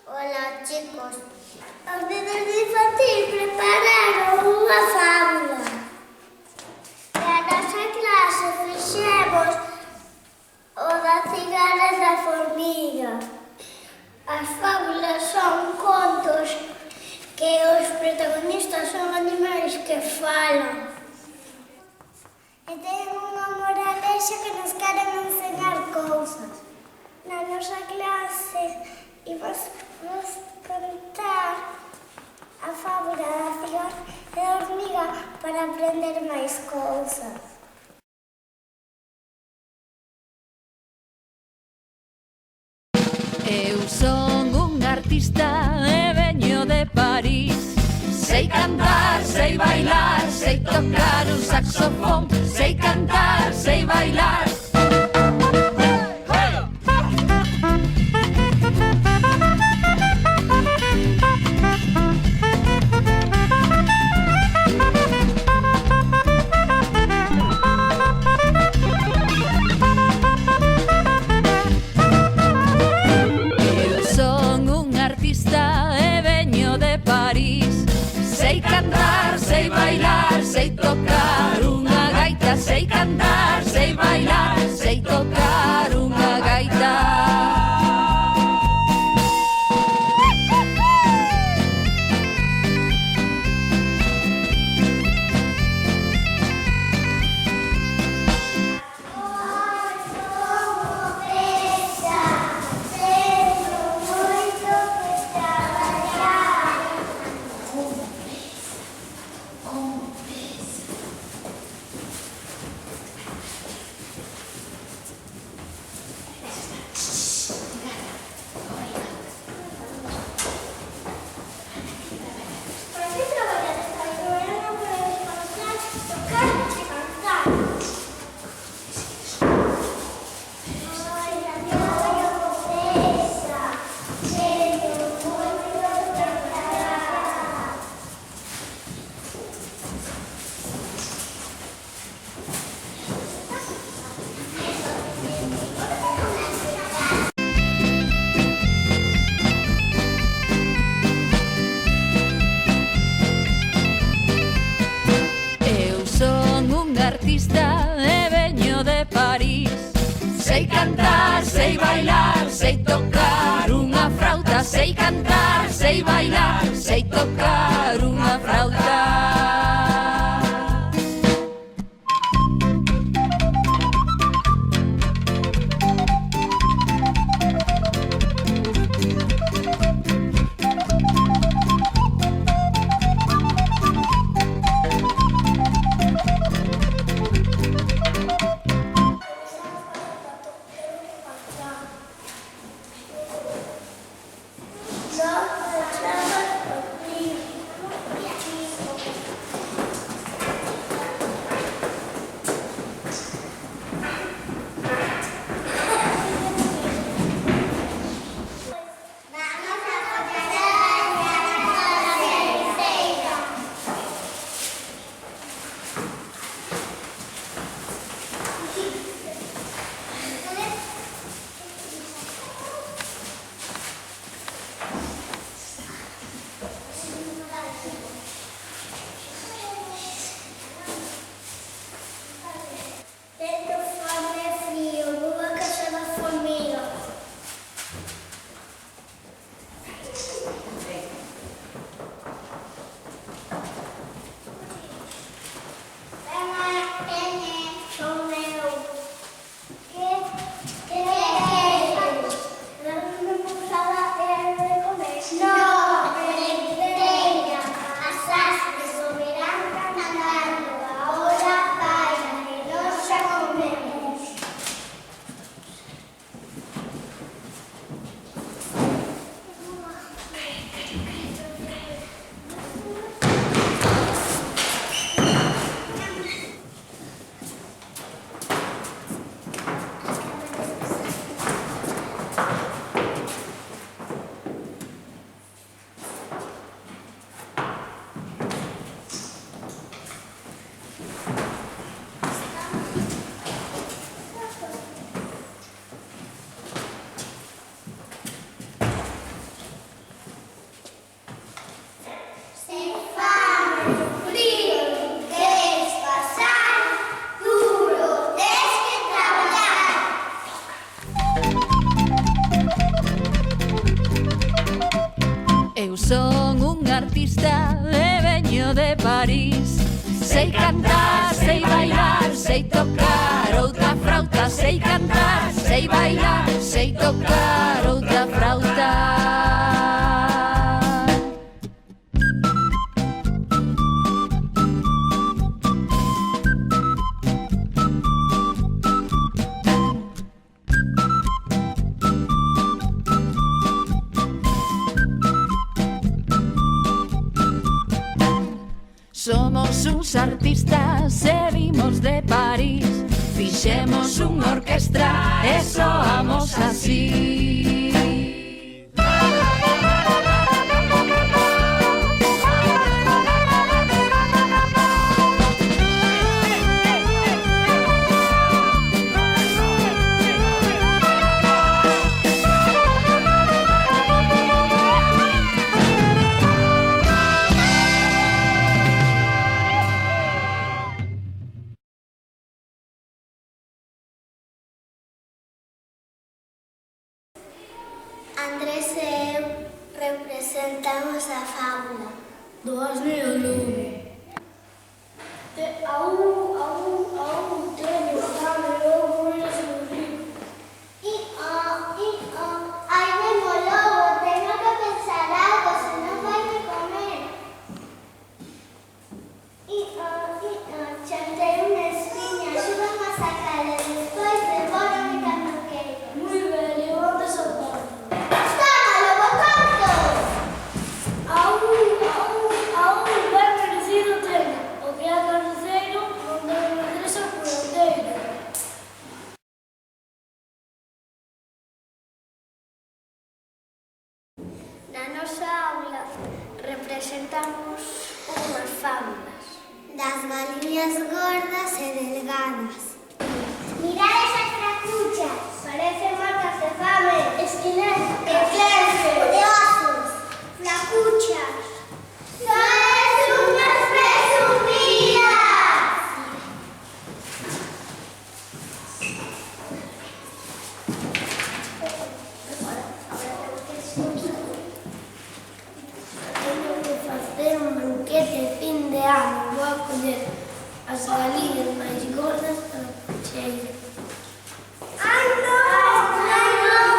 Ola, chicos. Os nenos de infantil prepararon unha fábula. E a nosa clase fixemos o da cigana e da formiga. As fábulas son contos que os protagonistas son animais que falan. E ten unha moralexa que nos queren enseñar cousas. Na nosa clase imos contar a fábula da cigana e da hormiga para aprender máis cousas. Eu son un artista e veño de París. Sei cantar, sei bailar, sei tocar un saxofón. Sei cantar, sei bailar. Sei cantar, sei bailar, sei tocar unha gaita. Sei cantar, sei bailar, sei tocar unha gaita. E veño de París. Sei cantar, sei bailar, sei tocar unha frauta. Sei cantar, sei bailar, sei tocar unha frauta. artista e veño de París. Sei cantar, sei bailar, sei tocar outra frauta. Sei cantar, sei bailar, sei tocar outra frauta. Somos uns artistas e vimos de París. Fixemos unha orquestra e soamos así. Andrés e eu representamos a fábula do asno e o lume. A un teño fame, logo eres un rico. Ai, mesmo logo, teño que pensar algo, senón vai me comer. Chantei unha espiña, axúdame a sacar e despois devórame cando queira. Moi ben, e onde soltar? A un ben merecido teño, o que é carniceiro non debe meterse por ondeiro. Na nosa aula representamos unhas fábulas das galiñas gordas e delgadas. Mirad esas tracuchas, parecen marcas de fame, esqueletos, de osos, flacuchas. ¡Sois unas presumidas! Tenho que facer un banquete de fin de ano. Vou a coller as galiñas máis gordas para a cocheira. Ai, non! Ai, non!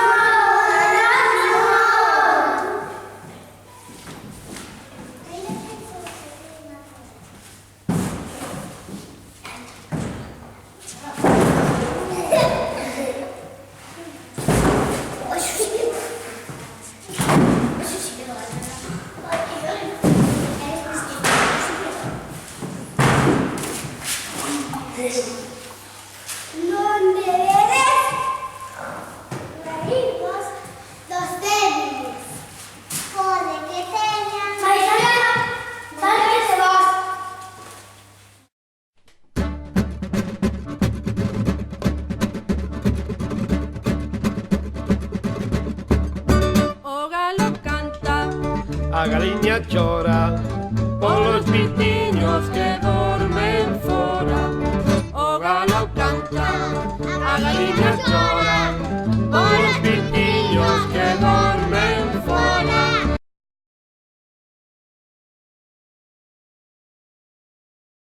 Non deberes reírvos dos débiles. Pode que teñan... Válgase vos! O galo canta, A galiña chora polos pitiños que dormen fora. O galo canta, a galiña